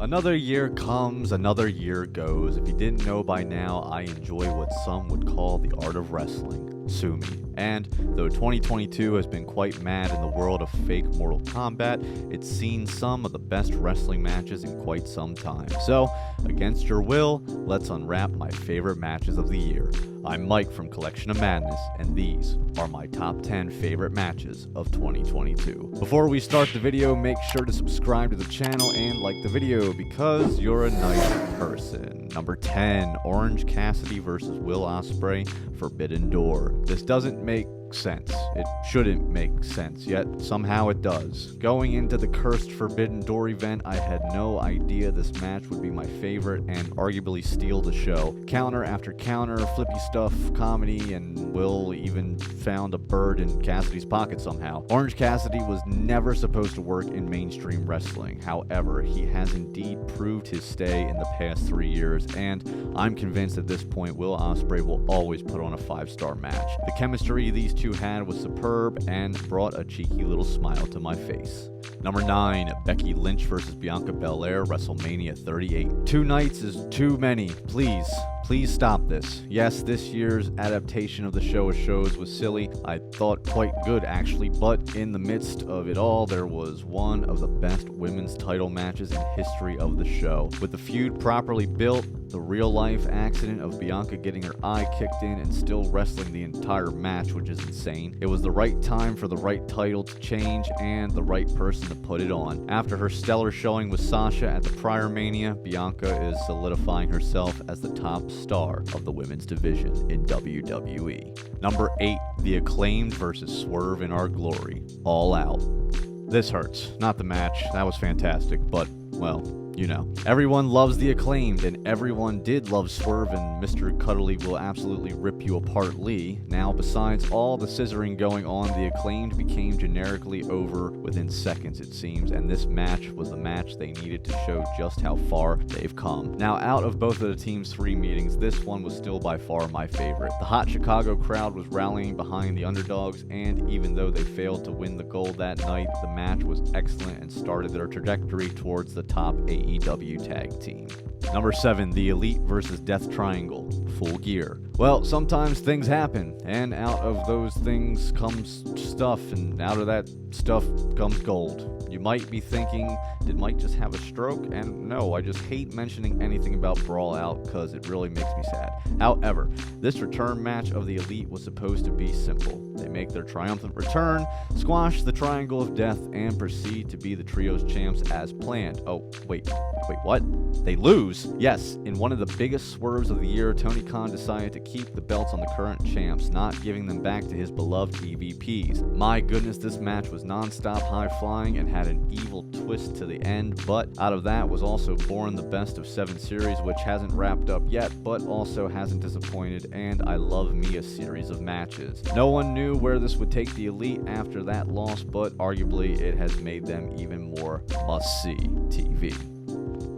Another year comes, another year goes. If you didn't know by now, I enjoy what some would call the art of wrestling. Sue me. And though 2022 has been quite mad in the world of fake Mortal Kombat, it's seen some of the best wrestling matches in quite some time. So, against your will, let's unwrap my favorite matches of the year. I'm Mike from Collection of Madness, and these are my top 10 favorite matches of 2022. Before we start the video, make sure to subscribe to the channel and like the video because you're a nice person. Number 10, Orange Cassidy versus Will Ospreay, Forbidden Door. This doesn't make sense. It shouldn't make sense, yet somehow it does. Going into the cursed Forbidden Door event, I had no idea this match would be my favorite and arguably steal the show. Counter after counter, flippy stuff, comedy, and Will even found a bird in Cassidy's pocket somehow. Orange Cassidy was never supposed to work in mainstream wrestling. However, he has indeed proved his stay in the past 3 years, and I'm convinced at this point Will Ospreay will always put on a 5-star match. The chemistry these two had was superb and brought a cheeky little smile to my face. Number 9, Becky Lynch versus Bianca Belair, WrestleMania 38. 2 nights is too many. Please stop this. Yes, this year's adaptation of the show of shows was silly. I thought quite good actually, but in the midst of it all, there was one of the best women's title matches in history of the show. With the feud properly built, the real-life accident of Bianca getting her eye kicked in and still wrestling the entire match, which is insane. It was the right time for the right title to change and the right person to put it on. After her stellar showing with Sasha at the prior Mania, Bianca is solidifying herself as the top star of the women's division in WWE. Number 8, The Acclaimed versus Swerve in Our Glory, All Out. This hurts. Not the match. That was fantastic, but, well, you know. Everyone loves The Acclaimed, and everyone did love Swerve, and Mr. Cuddly will absolutely rip you apart Lee. Now, besides all the scissoring going on, The Acclaimed became generically over within seconds, it seems, and this match was the match they needed to show just how far they've come. Now, out of both of the team's 3 meetings, this one was still by far my favorite. The hot Chicago crowd was rallying behind the underdogs, and even though they failed to win the gold that night, the match was excellent and started their trajectory towards the top AEW tag team. Number 7, The Elite versus Death Triangle, Full Gear. Well, sometimes things happen, and out of those things comes stuff, and out of that stuff comes gold. You might be thinking, did Mike just have a stroke? And no, I just hate mentioning anything about Brawl Out because it really makes me sad. However, this return match of the Elite was supposed to be simple. They make their triumphant return, squash the Triangle of Death, and proceed to be the Trios champs as planned. Oh, wait, what? They lose? Yes, in one of the biggest swerves of the year, Tony Khan decided to keep the belts on the current champs, not giving them back to his beloved EVPs. My goodness, this match was non-stop high-flying and had an evil twist to the end, but out of that was also born the best of 7 series, which hasn't wrapped up yet, but also hasn't disappointed, and I love me a series of matches. No one knew where this would take the Elite after that loss, but arguably it has made them even more must-see TV.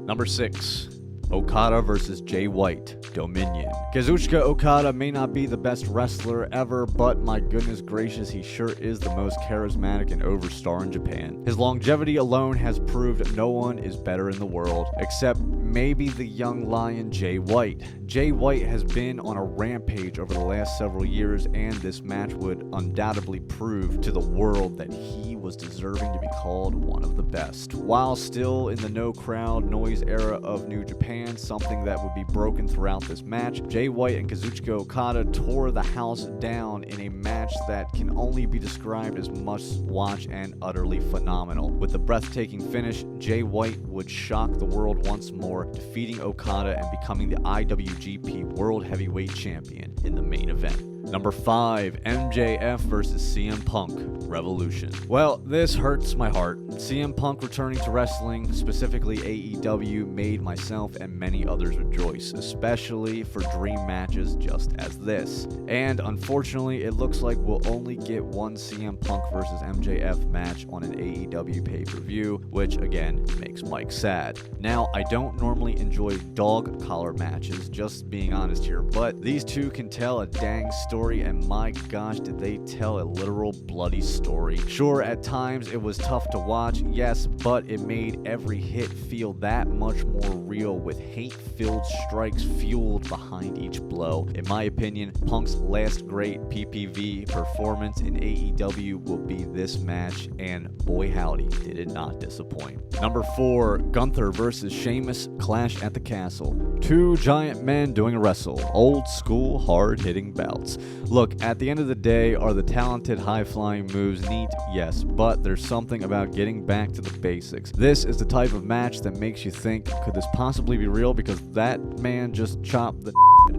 Number 6, Okada versus Jay White, Dominion. Kazuchika Okada may not be the best wrestler ever, but my goodness gracious, he sure is the most charismatic and over star in Japan. His longevity alone has proved no one is better in the world, except maybe the young lion Jay White. Jay White has been on a rampage over the last several years, and this match would undoubtedly prove to the world that he was deserving to be called one of the best. While still in the no crowd noise era of New Japan, something that would be broken throughout this match, Jay White and Kazuchika Okada tore the house down in a match that can only be described as must watch and utterly phenomenal. With the breathtaking finish, Jay White would shock the world once more, defeating Okada and becoming the IWGP World Heavyweight Champion in the main event. Number 5, M.J.F versus CM Punk, Revolution. Well, this hurts my heart. CM Punk returning to wrestling, specifically AEW, made myself and many others rejoice, especially for dream matches just as this. And unfortunately, it looks like we'll only get one CM Punk versus MJF match on an AEW pay-per-view, which again makes Mike sad. Now, I don't normally enjoy dog collar matches, just being honest here, but these two can tell a dang story story, and my gosh, did they tell a literal bloody story. Sure, at times it was tough to watch, yes, but it made every hit feel that much more real, with hate-filled strikes fueled behind each blow. In my opinion, Punk's last great PPV performance in AEW will be this match, and boy howdy, did it not disappoint. Number 4, Gunther versus Sheamus, Clash at the Castle. Two giant men doing a wrestle. Old school, hard-hitting bouts. Look, at the end of the day, are the talented high-flying moves neat? Yes, but there's something about getting back to the basics. This is the type of match that makes you think, could this possibly be real? Because that man just chopped the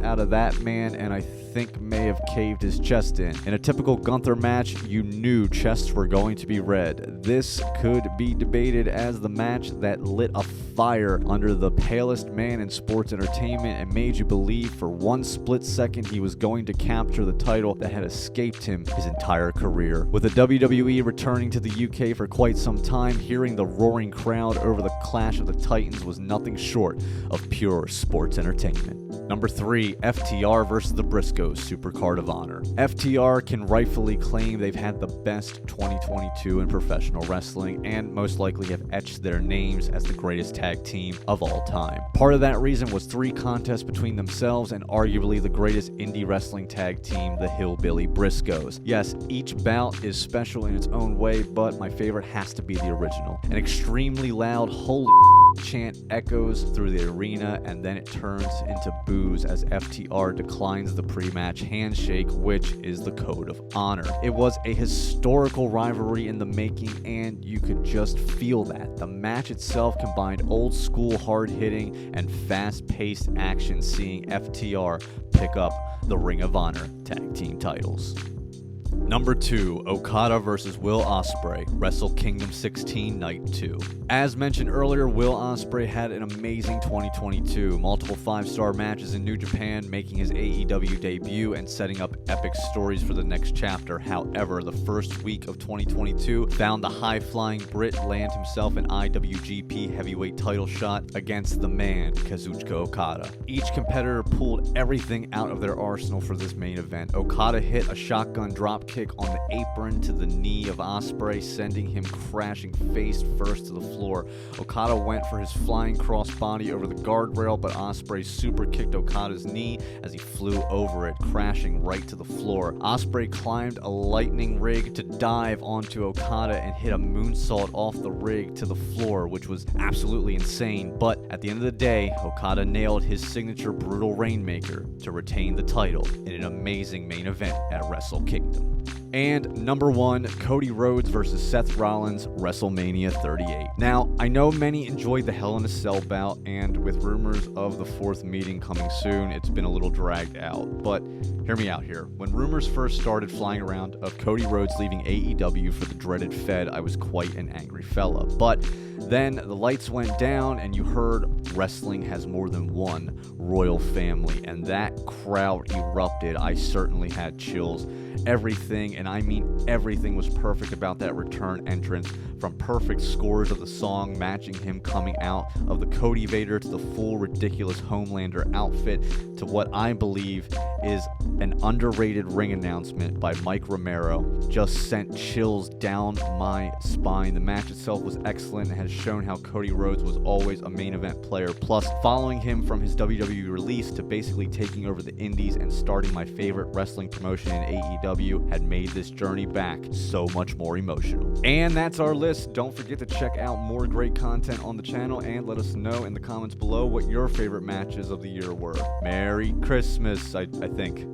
out of that man, and I think may have caved his chest in. In a typical Gunther match, you knew chests were going to be red. This could be debated as the match that lit a fire under the palest man in sports entertainment and made you believe for one split second he was going to capture the title that had escaped him his entire career. With the WWE returning to the UK for quite some time, hearing the roaring crowd over the Clash of the Titans was nothing short of pure sports entertainment. Number 3, FTR versus the BRISCOES, SUPERCARD of Honor. FTR can rightfully claim they've had the best 2022 in professional wrestling and most likely have etched their names as the greatest tag team of all time. Part of that reason was 3 contests between themselves and arguably the greatest indie wrestling tag team, the Hillbilly BRISCOES. Yes, each bout is special in its own way, but my favorite has to be the original. An extremely loud holy chant echoes through the arena, and then it turns into boos as FTR declines the pre-match handshake, which is the code of honor. It was a historical rivalry in the making, and you could just feel that. The match itself combined old school hard-hitting and fast-paced action, seeing FTR pick up the Ring of Honor tag team titles. Number 2, Okada versus Will Ospreay, Wrestle Kingdom 16 Night 2. As mentioned earlier, Will Ospreay had an amazing 2022, multiple 5-star matches in New Japan, making his AEW debut and setting up epic stories for the next chapter. However, the first week of 2022 found the high-flying Brit land himself an IWGP heavyweight title shot against the man, Kazuchika Okada. Each competitor pulled everything out of their arsenal for this main event. Okada hit a shotgun dropkick on the apron to the knee of Ospreay, sending him crashing face first to the floor. Okada went for his flying crossbody over the guardrail, but Ospreay super kicked Okada's knee as he flew over it, crashing right to the floor. Ospreay climbed a lightning rig to dive onto Okada and hit a moonsault off the rig to the floor, which was absolutely insane. But at the end of the day, Okada nailed his signature brutal Rainmaker to retain the title in an amazing main event at Wrestle Kingdom. And number 1, Cody Rhodes versus Seth Rollins, WrestleMania 38. Now, I know many enjoyed the Hell in a Cell bout, and with rumors of the 4th meeting coming soon, it's been a little dragged out. But hear me out here. When rumors first started flying around of Cody Rhodes leaving AEW for the dreaded Fed, I was quite an angry fella. But then the lights went down and you heard wrestling has more than one royal family, and that crowd erupted. I certainly had chills. Everything, and I mean everything, was perfect about that return entrance, from perfect scores of the song matching him coming out of the Cody Vader to the full ridiculous Homelander outfit to what I believe is an underrated ring announcement by Mike Romero. Just sent chills down my spine. The match itself was excellent and has shown how Cody Rhodes was always a main event player. Plus, following him from his WWE release to basically taking over the indies and starting my favorite wrestling promotion in AEW had made this journey back so much more emotional. And that's our list. Don't forget to check out more great content on the channel and let us know in the comments below what your favorite matches of the year were. Merry Christmas, I think.